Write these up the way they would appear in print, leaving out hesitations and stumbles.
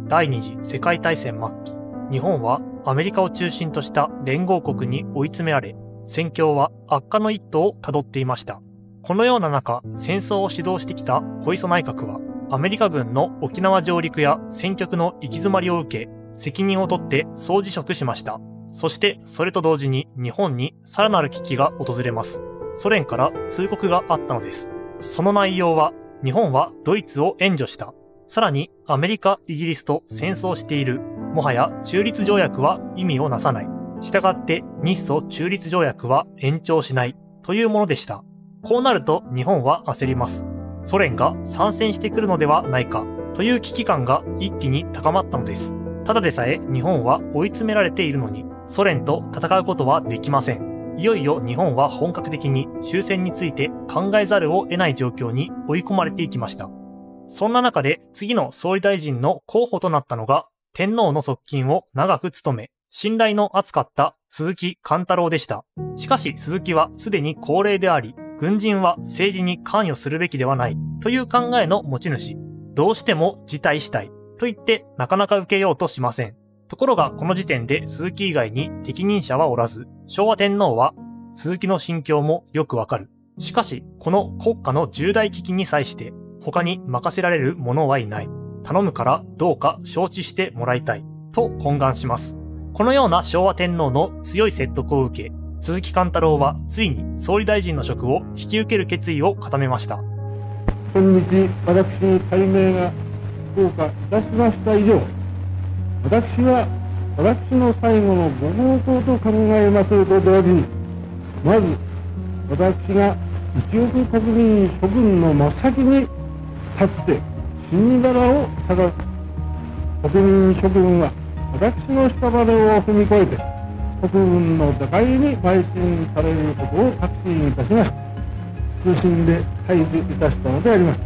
第二次世界大戦末期、日本はアメリカを中心とした連合国に追い詰められ、戦況は悪化の一途をたどっていました。このような中、戦争を指導してきた小磯内閣は、アメリカ軍の沖縄上陸や戦局の行き詰まりを受け、責任を取って総辞職しました。そしてそれと同時に日本にさらなる危機が訪れます。ソ連から通告があったのです。その内容は、日本はドイツを援助した。さらにアメリカ、イギリスと戦争している。もはや中立条約は意味をなさない。したがって日ソ中立条約は延長しない。というものでした。こうなると日本は焦ります。ソ連が参戦してくるのではないか。という危機感が一気に高まったのです。ただでさえ日本は追い詰められているのに、ソ連と戦うことはできません。いよいよ日本は本格的に終戦について考えざるを得ない状況に追い込まれていきました。そんな中で次の総理大臣の候補となったのが天皇の側近を長く務め、信頼の厚かった鈴木貫太郎でした。しかし鈴木はすでに高齢であり、軍人は政治に関与するべきではないという考えの持ち主。どうしても辞退したいと言ってなかなか受けようとしません。ところがこの時点で鈴木以外に適任者はおらず、昭和天皇は鈴木の心境もよくわかる。しかし、この国家の重大危機に際して他に任せられる者はいない。頼むからどうか承知してもらいたい。と懇願します。このような昭和天皇の強い説得を受け、鈴木貫太郎はついに総理大臣の職を引き受ける決意を固めました。今日、私に大命が降下いたしました以上、私は私の最後のご奉公と考えますると同時に、まず私が一億国民諸君の真っ先に立って死に殻を探す。国民諸君は私の屍を踏み越えて国軍の打開に邁進されることを確信いたします。通信で開示いたしたのであります。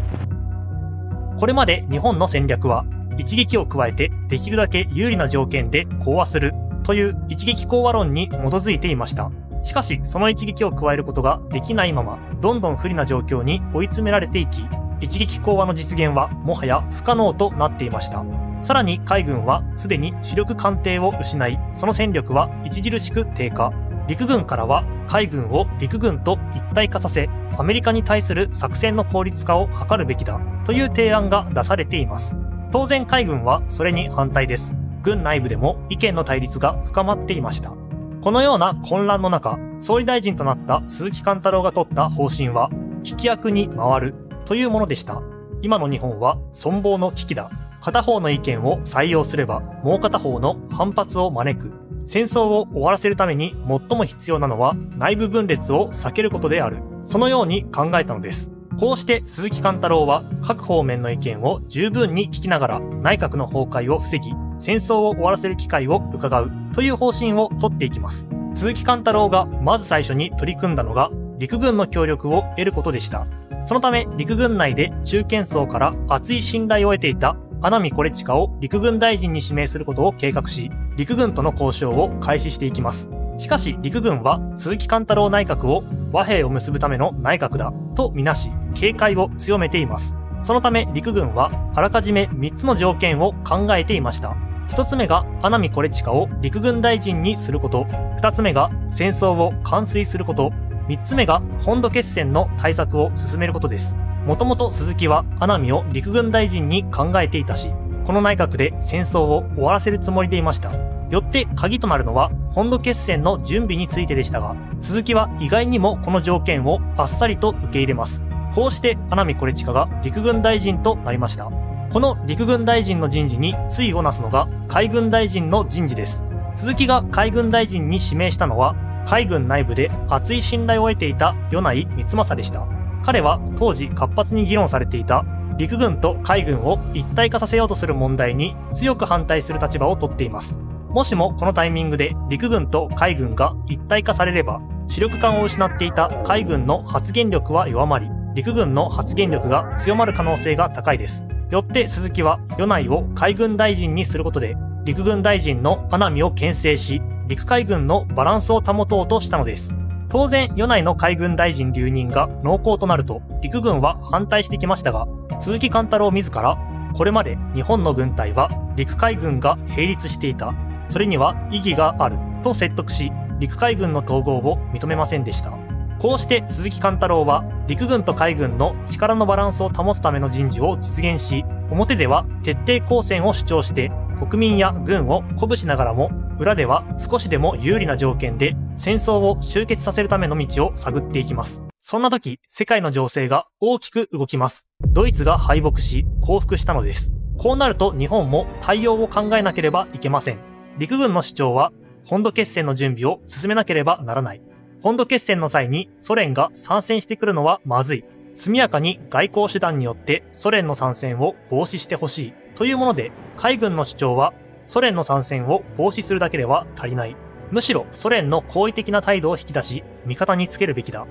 これまで日本の戦略は一撃を加えてできるだけ有利な条件で講和するという一撃講和論に基づいていました。しかしその一撃を加えることができないままどんどん不利な状況に追い詰められていき、一撃講和の実現はもはや不可能となっていました。さらに海軍はすでに主力艦艇を失い、その戦力は著しく低下。陸軍からは海軍を陸軍と一体化させ、アメリカに対する作戦の効率化を図るべきだという提案が出されています。当然海軍はそれに反対です。軍内部でも意見の対立が深まっていました。このような混乱の中、総理大臣となった鈴木貫太郎が取った方針は、危機役に回るというものでした。今の日本は存亡の危機だ。片方の意見を採用すれば、もう片方の反発を招く。戦争を終わらせるために最も必要なのは内部分裂を避けることである。そのように考えたのです。こうして鈴木貫太郎は各方面の意見を十分に聞きながら内閣の崩壊を防ぎ、戦争を終わらせる機会を伺うという方針を取っていきます。鈴木貫太郎がまず最初に取り組んだのが陸軍の協力を得ることでした。そのため陸軍内で中堅層から厚い信頼を得ていた阿南惟親を陸軍大臣に指名することを計画し、陸軍との交渉を開始していきます。しかし陸軍は鈴木貫太郎内閣を和平を結ぶための内閣だとみなし、警戒を強めています。そのため陸軍はあらかじめ3つの条件を考えていました。1つ目が阿南惟親を陸軍大臣にすること、2つ目が戦争を完遂すること、3つ目が本土決戦の対策を進めることです。もともと鈴木は阿南を陸軍大臣に考えていたし、この内閣で戦争を終わらせるつもりでいました。よって鍵となるのは本土決戦の準備についてでしたが、鈴木は意外にもこの条件をあっさりと受け入れます。こうして阿南惟親が陸軍大臣となりました。この陸軍大臣の人事に対をなすのが海軍大臣の人事です。鈴木が海軍大臣に指名したのは、海軍内部で厚い信頼を得ていた米内光政でした。彼は当時活発に議論されていた陸軍と海軍を一体化させようとする問題に強く反対する立場をとっています。もしもこのタイミングで陸軍と海軍が一体化されれば、主力艦を失っていた海軍の発言力は弱まり、陸軍の発言力が強まる可能性が高いです。よって鈴木は米内を海軍大臣にすることで、陸軍大臣の阿南を牽制し、陸海軍のバランスを保とうとしたのです。当然、米内の海軍大臣留任が濃厚となると、陸軍は反対してきましたが、鈴木貫太郎自ら、これまで日本の軍隊は陸海軍が並立していた。それには意義がある。と説得し、陸海軍の統合を認めませんでした。こうして鈴木貫太郎は陸軍と海軍の力のバランスを保つための人事を実現し、表では徹底抗戦を主張して国民や軍を鼓舞しながらも、裏では少しでも有利な条件で戦争を終結させるための道を探っていきます。そんな時、世界の情勢が大きく動きます。ドイツが敗北し降伏したのです。こうなると日本も対応を考えなければいけません。陸軍の主張は本土決戦の準備を進めなければならない。本土決戦の際にソ連が参戦してくるのはまずい。速やかに外交手段によってソ連の参戦を防止してほしいというもので、海軍の主張はソ連の参戦を防止するだけでは足りない。むしろソ連の好意的な態度を引き出し、味方につけるべきだ。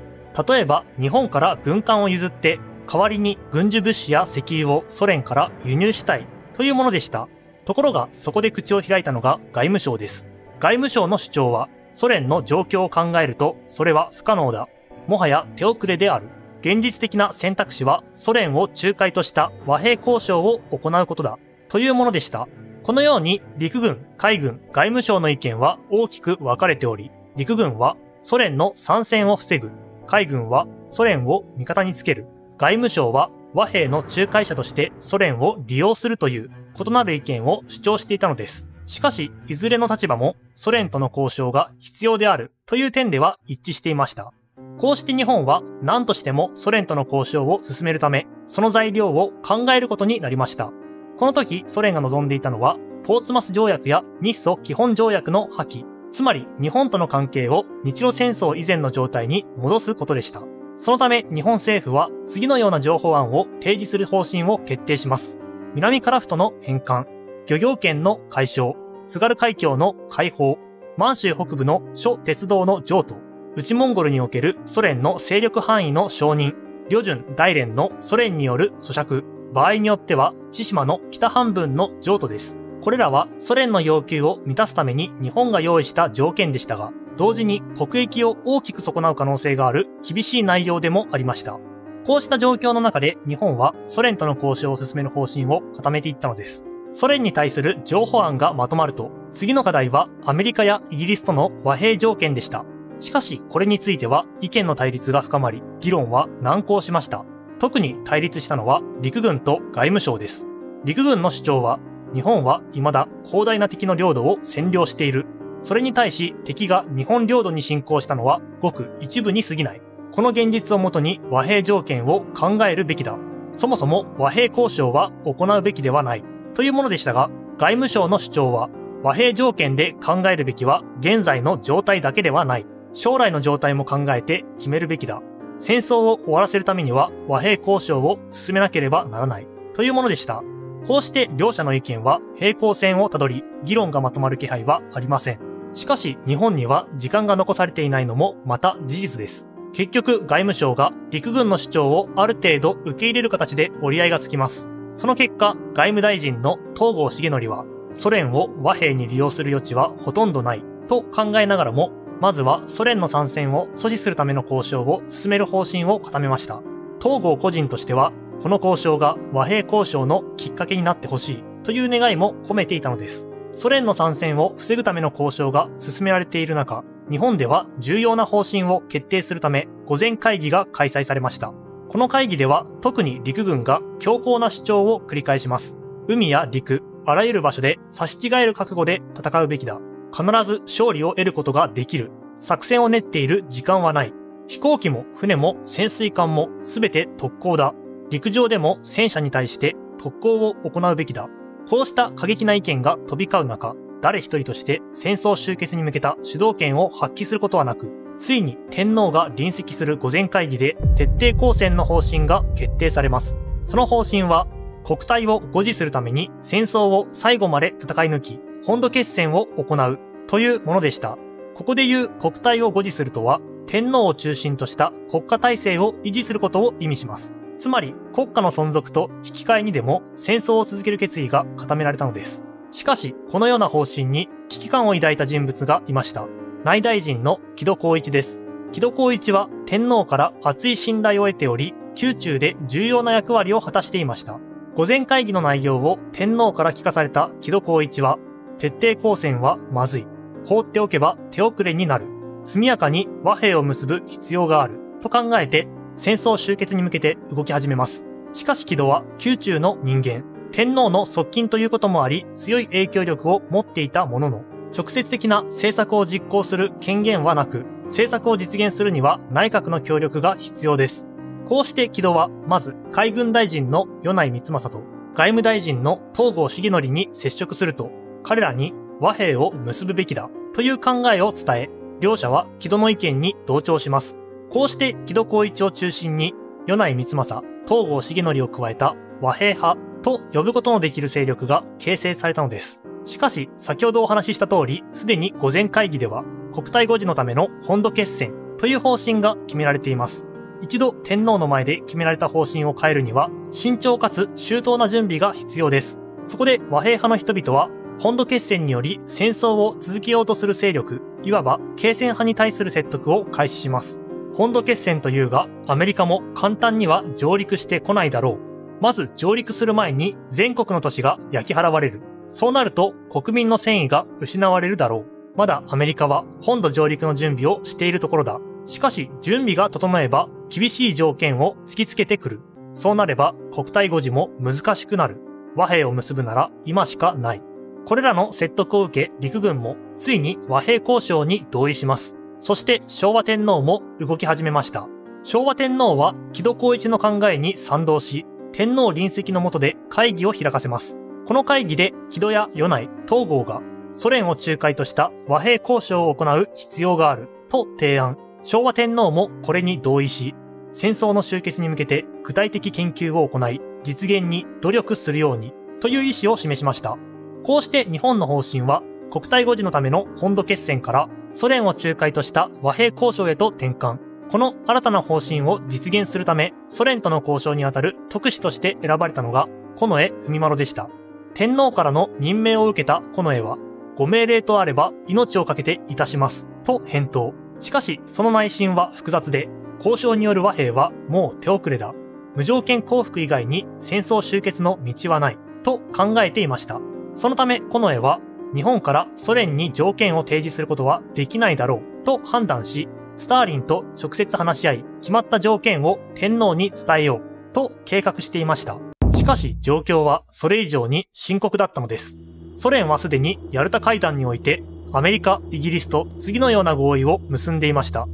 例えば日本から軍艦を譲って代わりに軍需物資や石油をソ連から輸入したいというものでした。ところがそこで口を開いたのが外務省です。外務省の主張はソ連の状況を考えるとそれは不可能だ。もはや手遅れである。現実的な選択肢はソ連を仲介とした和平交渉を行うことだというものでした。このように陸軍、海軍、外務省の意見は大きく分かれており、陸軍はソ連の参戦を防ぐ。海軍はソ連を味方につける。外務省は和平の仲介者としてソ連を利用するという異なる意見を主張していたのです。しかし、いずれの立場もソ連との交渉が必要であるという点では一致していました。こうして日本は何としてもソ連との交渉を進めるため、その材料を考えることになりました。この時、ソ連が望んでいたのは、ポーツマス条約や日ソ基本条約の破棄、つまり日本との関係を日露戦争以前の状態に戻すことでした。そのため日本政府は次のような譲歩案を提示する方針を決定します。南樺太の返還、漁業権の解消、津軽海峡の開放、満州北部の諸鉄道の譲渡、内モンゴルにおけるソ連の勢力範囲の承認、旅順大連のソ連による租借、場合によっては千島の北半分の譲渡です。これらはソ連の要求を満たすために日本が用意した条件でしたが、同時に国益を大きく損なう可能性がある厳しい内容でもありました。こうした状況の中で日本はソ連との交渉を進める方針を固めていったのです。ソ連に対する譲歩案がまとまると、次の課題はアメリカやイギリスとの和平条件でした。しかしこれについては意見の対立が深まり、議論は難航しました。特に対立したのは陸軍と外務省です。陸軍の主張は、日本は未だ広大な敵の領土を占領している。それに対し敵が日本領土に侵攻したのはごく一部に過ぎない。この現実をもとに和平条件を考えるべきだ。そもそも和平交渉は行うべきではない。というものでしたが、外務省の主張は、和平条件で考えるべきは現在の状態だけではない。将来の状態も考えて決めるべきだ。戦争を終わらせるためには和平交渉を進めなければならない。というものでした。こうして両者の意見は平行線をたどり、議論がまとまる気配はありません。しかし日本には時間が残されていないのもまた事実です。結局外務省が陸軍の主張をある程度受け入れる形で折り合いがつきます。その結果、外務大臣の東郷重則は、ソ連を和平に利用する余地はほとんどないと考えながらも、まずはソ連の参戦を阻止するための交渉を進める方針を固めました。東郷個人としては、この交渉が和平交渉のきっかけになってほしいという願いも込めていたのです。ソ連の参戦を防ぐための交渉が進められている中、日本では重要な方針を決定するため、御前会議が開催されました。この会議では特に陸軍が強硬な主張を繰り返します。海や陸、あらゆる場所で差し違える覚悟で戦うべきだ。必ず勝利を得ることができる。作戦を練っている時間はない。飛行機も船も潜水艦もすべて特攻だ。陸上でも戦車に対して特攻を行うべきだ。こうした過激な意見が飛び交う中、誰一人として戦争終結に向けた主導権を発揮することはなく、ついに天皇が臨席する御前会議で徹底抗戦の方針が決定されます。その方針は、国体を護持するために戦争を最後まで戦い抜き、本土決戦を行うというものでした。ここで言う国体を護持するとは、天皇を中心とした国家体制を維持することを意味します。つまり国家の存続と引き換えにでも戦争を続ける決意が固められたのです。しかし、このような方針に危機感を抱いた人物がいました。内大臣の木戸孝一です。木戸孝一は天皇から厚い信頼を得ており、宮中で重要な役割を果たしていました。御前会議の内容を天皇から聞かされた木戸孝一は、徹底抗戦はまずい。放っておけば手遅れになる。速やかに和平を結ぶ必要がある。と考えて、戦争終結に向けて動き始めます。しかし木戸は宮中の人間。天皇の側近ということもあり、強い影響力を持っていたものの、直接的な政策を実行する権限はなく、政策を実現するには内閣の協力が必要です。こうして木戸は、まず海軍大臣の米内光政と外務大臣の東郷重則に接触すると、彼らに和平を結ぶべきだという考えを伝え、両者は木戸の意見に同調します。こうして木戸孝一を中心に、米内光政、東郷重則を加えた和平派と呼ぶことのできる勢力が形成されたのです。しかし、先ほどお話しした通り、すでに御前会議では、国体護持のための本土決戦という方針が決められています。一度天皇の前で決められた方針を変えるには、慎重かつ周到な準備が必要です。そこで和平派の人々は、本土決戦により戦争を続けようとする勢力、いわば継戦派に対する説得を開始します。本土決戦というが、アメリカも簡単には上陸してこないだろう。まず上陸する前に全国の都市が焼き払われる。そうなると国民の戦意が失われるだろう。まだアメリカは本土上陸の準備をしているところだ。しかし準備が整えば厳しい条件を突きつけてくる。そうなれば国体護持も難しくなる。和平を結ぶなら今しかない。これらの説得を受け陸軍もついに和平交渉に同意します。そして昭和天皇も動き始めました。昭和天皇は木戸孝一の考えに賛同し、天皇臨席の下で会議を開かせます。この会議で木戸や米内、東郷がソ連を仲介とした和平交渉を行う必要があると提案。昭和天皇もこれに同意し、戦争の終結に向けて具体的研究を行い、実現に努力するようにという意思を示しました。こうして日本の方針は国体護持のための本土決戦からソ連を仲介とした和平交渉へと転換。この新たな方針を実現するため、ソ連との交渉にあたる特使として選ばれたのが近衛文麿でした。天皇からの任命を受けた近衛は、ご命令とあれば命を懸けていたします、と返答。しかし、その内心は複雑で、交渉による和平はもう手遅れだ。無条件降伏以外に戦争終結の道はない、と考えていました。そのため、近衛は、日本からソ連に条件を提示することはできないだろう、と判断し、スターリンと直接話し合い、決まった条件を天皇に伝えよう、と計画していました。しかし状況はそれ以上に深刻だったのです。ソ連はすでにヤルタ会談において、アメリカ、イギリスと次のような合意を結んでいました。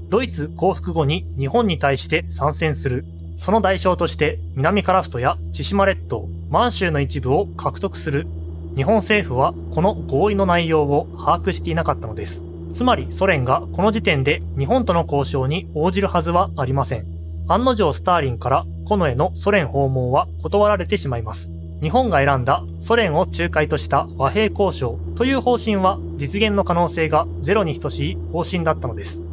ドイツ降伏後に日本に対して参戦する。その代償として南樺太や千島列島、満州の一部を獲得する。日本政府はこの合意の内容を把握していなかったのです。つまりソ連がこの時点で日本との交渉に応じるはずはありません。案の定スターリンから近衛のソ連訪問は断られてしまいます。日本が選んだソ連を仲介とした和平交渉という方針は実現の可能性がゼロに等しい方針だったのです。